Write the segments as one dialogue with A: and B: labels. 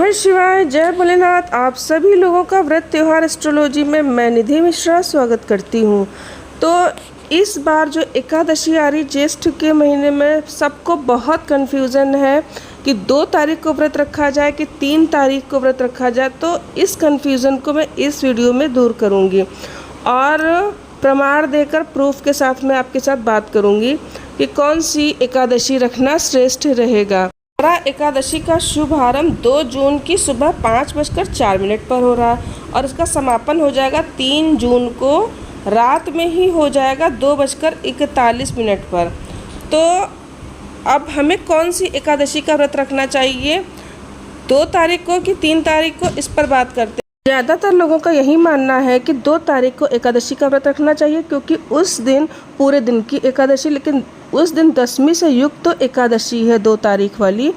A: नमः शिवाय, जय भोलेनाथ। आप सभी लोगों का व्रत त्योहार एस्ट्रोलॉजी में मैं निधि मिश्रा स्वागत करती हूँ। तो इस बार जो एकादशी आ रही ज्येष्ठ के महीने में सबको बहुत कन्फ्यूज़न है कि 2 तारीख को व्रत रखा जाए कि 3 तारीख को व्रत रखा जाए। तो इस कन्फ्यूज़न को मैं इस वीडियो में दूर करूँगी और प्रमाण देकर प्रूफ के साथ मैं आपके साथ बात करूँगी कि कौन सी एकादशी रखना श्रेष्ठ रहेगा। एकादशी का शुभारंभ 2 जून की सुबह 5:04 पर हो रहा है और इसका समापन हो जाएगा 3 जून को रात में ही हो जाएगा 2:41 पर। तो अब हमें कौन सी एकादशी का व्रत रखना चाहिए, 2 तारीख को कि 3 तारीख को, इस पर बात करते हैं। ज़्यादातर लोगों का यही मानना है कि 2 तारीख को एकादशी का व्रत रखना चाहिए क्योंकि उस दिन पूरे दिन की एकादशी, लेकिन उस दिन दशमी से युक्त तो एकादशी है 2 तारीख वाली,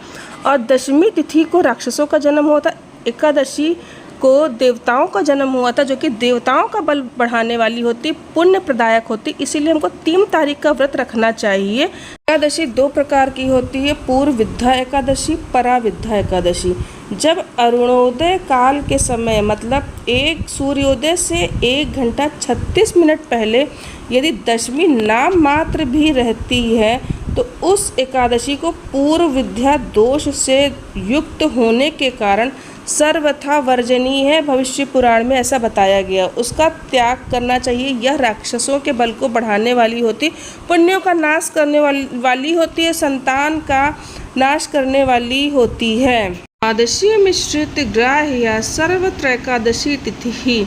A: और दशमी तिथि को राक्षसों का जन्म हुआ था, एकादशी को देवताओं का जन्म हुआ था जो कि देवताओं का बल बढ़ाने वाली होती, पुण्य प्रदायक होती। इसीलिए हमको 3 तारीख का व्रत रखना चाहिए। एकादशी 2 प्रकार की होती है, पूर्व विद्या एकादशी, पराविद्या एकादशी। जब अरुणोदय काल के समय मतलब एक सूर्योदय से 1 घंटा 36 मिनट पहले यदि दशमी नाम मात्र भी रहती है तो उस एकादशी को पूर्व विद्या दोष से युक्त होने के कारण सर्वथा वर्जनीय है। भविष्य पुराण में ऐसा बताया गया, उसका त्याग करना चाहिए। यह राक्षसों के बल को बढ़ाने वाली होती, पुण्यों का नाश करने वाली होती है, संतान का नाश करने वाली होती है। द्वादशी मिश्रित ग्राह्य सर्वत्र एकादशी तिथि।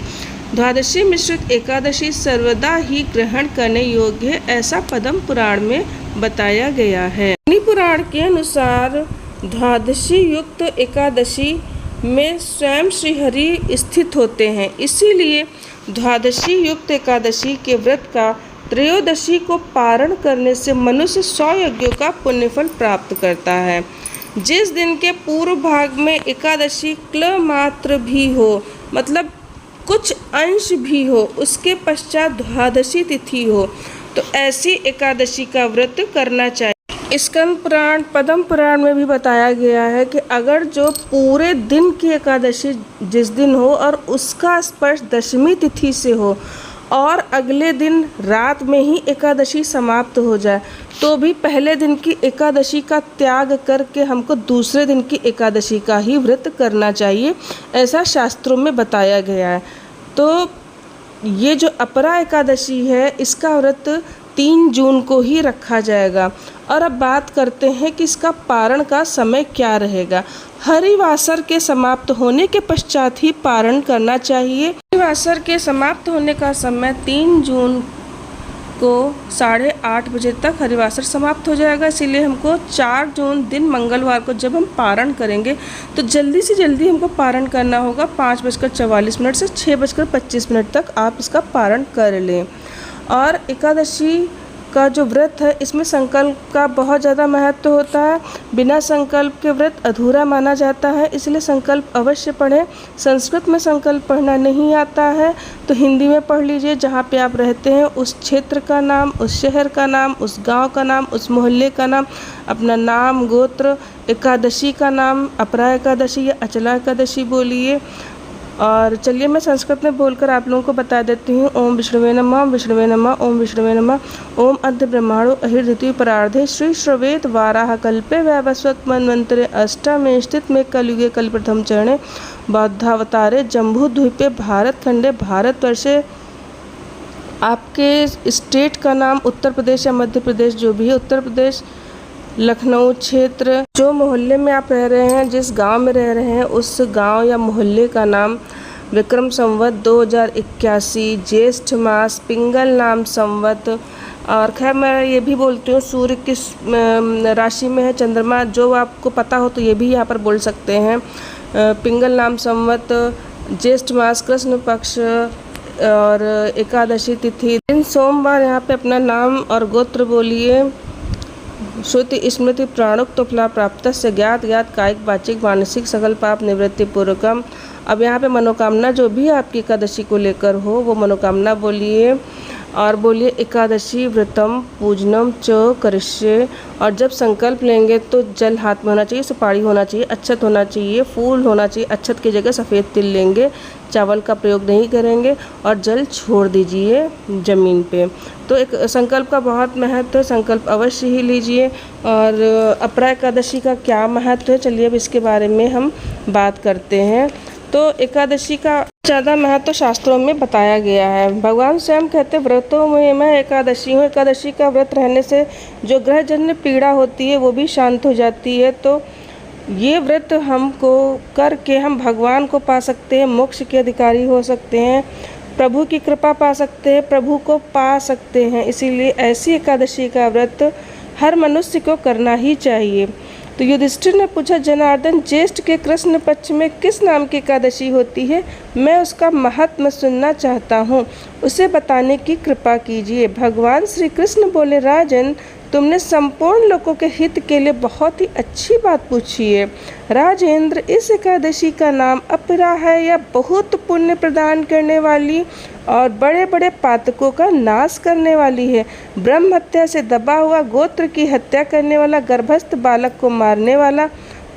A: द्वादशी मिश्रित एकादशी सर्वदा ही ग्रहण करने योग्य है, ऐसा पद्म पुराण में बताया गया है। अग्नि पुराण के अनुसार द्वादशी युक्त एकादशी में स्वयं श्रीहरि स्थित होते हैं, इसीलिए द्वादशी युक्त एकादशी के व्रत का त्रयोदशी को पारण करने से मनुष्य 100 यज्ञों का पुण्यफल प्राप्त करता है। जिस दिन के पूर्व भाग में एकादशी क्ल मात्र भी हो, मतलब कुछ अंश भी हो, उसके पश्चात द्वादशी तिथि हो, तो ऐसी एकादशी का व्रत करना चाहिए। स्कंद पुराण, पद्म पुराण में भी बताया गया है कि अगर जो पूरे दिन की एकादशी जिस दिन हो और उसका स्पर्श दशमी तिथि से हो और अगले दिन रात में ही एकादशी समाप्त हो जाए तो भी पहले दिन की एकादशी का त्याग करके हमको दूसरे दिन की एकादशी का ही व्रत करना चाहिए, ऐसा शास्त्रों में बताया गया है। तो ये जो अपरा एकादशी है इसका व्रत 3 जून को ही रखा जाएगा। और अब बात करते हैं कि इसका पारण का समय क्या रहेगा। हरिवासर के समाप्त होने के पश्चात ही पारण करना चाहिए। हरिवासर के समाप्त होने का समय 3 जून को 8:30 बजे तक हरिवासर समाप्त हो जाएगा, इसीलिए हमको 4 जून दिन मंगलवार को जब हम पारण करेंगे तो जल्दी से जल्दी हमको पारण करना होगा। 5:44 से 6:25 तक आप इसका पारण कर लें। और एकादशी का जो व्रत है इसमें संकल्प का बहुत ज़्यादा महत्व होता है। बिना संकल्प के व्रत अधूरा माना जाता है, इसलिए संकल्प अवश्य पढ़ें। संस्कृत में संकल्प पढ़ना नहीं आता है तो हिंदी में पढ़ लीजिए। जहाँ पे आप रहते हैं उस क्षेत्र का नाम, उस शहर का नाम, उस गांव का नाम, उस मोहल्ले का नाम, अपना नाम, गोत्र, एकादशी का नाम, अपरा एकादशी या अचला एकादशी बोलिए। और चलिए मैं संस्कृत में बोलकर आप लोगों को बता देती हूँ। ओम विष्णुवे नमः, विष्णुवे नमः, ओम विष्णुवे नमः। ओम अद्य ब्रह्माणो अहिर्द्वितीय परार्धे श्री श्रवेत वाराह कल्पे वैवस्वत मन्वंतरे अष्टमे स्थित में कलयुगे कल प्रथम चरणे बौद्धावतारे जम्बू द्वीपे भारत खंडे भारतवर्षे। आपके स्टेट का नाम उत्तर प्रदेश या मध्य प्रदेश जो भी है, उत्तर प्रदेश, लखनऊ क्षेत्र, जो मोहल्ले में आप रह रहे हैं, जिस गांव में रह रहे हैं उस गांव या मोहल्ले का नाम, विक्रम संवत 2081, ज्येष्ठ मास, पिंगल नाम संवत। और खैर मैं ये भी बोलती हूँ सूर्य किस राशि में है, चंद्रमा, जो आपको पता हो तो ये भी यहाँ पर बोल सकते हैं। पिंगल नाम संवत, ज्येष्ठ मास, कृष्ण पक्ष और एकादशी तिथि दिन सोमवार। यहाँ पे अपना नाम और गोत्र बोलिए। श्रुति स्मृति प्राणोक्त फला प्राप्त से ज्ञात कायिक वाचिक मानसिक सकल पाप निवृत्ति पूर्वकम। अब यहाँ पे मनोकामना जो भी आपकी एकादशी को लेकर हो वो मनोकामना बोलिए। और बोलिए एकादशी व्रतम पूजनम च करिष्ये। और जब संकल्प लेंगे तो जल हाथ में होना चाहिए, सुपारी होना चाहिए, अक्षत होना चाहिए, फूल होना चाहिए। अक्षत की जगह सफ़ेद तिल लेंगे, चावल का प्रयोग नहीं करेंगे और जल छोड़ दीजिए ज़मीन पे। तो एक संकल्प का बहुत महत्व है, संकल्प अवश्य ही लीजिए। और अपरा एकादशी का क्या महत्व है, चलिए अब इसके बारे में हम बात करते हैं। तो एकादशी का ज़्यादा महत्व शास्त्रों में बताया गया है। भगवान स्वयं कहते व्रतों में मैं एकादशी हूँ। एकादशी का व्रत रहने से जो ग्रहजन्य पीड़ा होती है वो भी शांत हो जाती है। तो ये व्रत हमको करके हम भगवान को पा सकते हैं, मोक्ष के अधिकारी हो सकते हैं, प्रभु की कृपा पा सकते हैं, प्रभु को पा सकते हैं। इसीलिए ऐसी एकादशी का व्रत हर मनुष्य को करना ही चाहिए। तो युधिष्ठिर ने पूछा, जनार्दन, ज्येष्ठ के कृष्ण पक्ष में किस नाम की एकादशी होती है? मैं उसका महात्म्य सुनना चाहता हूँ, उसे बताने की कृपा कीजिए। भगवान श्री कृष्ण बोले, राजन, तुमने संपूर्ण लोगों के हित के लिए बहुत ही अच्छी बात पूछी है। राजेंद्र, इस एकादशी का नाम अपरा है। यह बहुत पुण्य प्रदान करने वाली और बड़े बड़े पातकों का नाश करने वाली है। ब्रह्म हत्या से दबा हुआ, गोत्र की हत्या करने वाला, गर्भस्थ बालक को मारने वाला,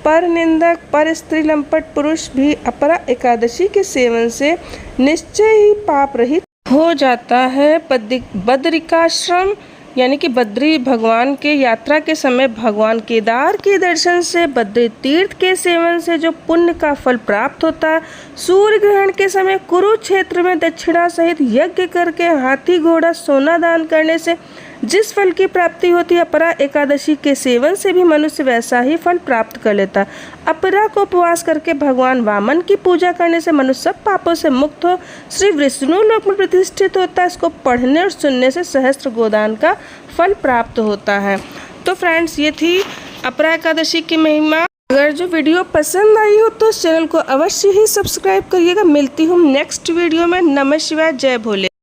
A: पर निंदक, पर स्त्री लंपट पुरुष भी अपरा एकादशी के सेवन से निश्चय ही पाप रहित हो जाता है। बद्रिकाश्रम यानी कि बद्री भगवान के यात्रा के समय भगवान केदार के दर्शन से, बद्री तीर्थ के सेवन से जो पुण्य का फल प्राप्त होता है, सूर्य ग्रहण के समय कुरुक्षेत्र में दक्षिणा सहित यज्ञ करके हाथी घोड़ा सोना दान करने से जिस फल की प्राप्ति होती है, अपरा एकादशी के सेवन से भी मनुष्य वैसा ही फल प्राप्त कर लेता है। अपरा को उपवास करके भगवान वामन की पूजा करने से मनुष्य सब पापों से मुक्त हो श्री विष्णु लोक में प्रतिष्ठित होता है। इसको पढ़ने और सुनने से सहस्त्र गोदान का फल प्राप्त होता है। तो फ्रेंड्स, ये थी अपरा एकादशी की महिमा। अगर जो वीडियो पसंद आई हो तो इस चैनल को अवश्य ही सब्सक्राइब करिएगा। मिलती हूँ नेक्स्ट वीडियो में। नमः शिवाय, जय भोले।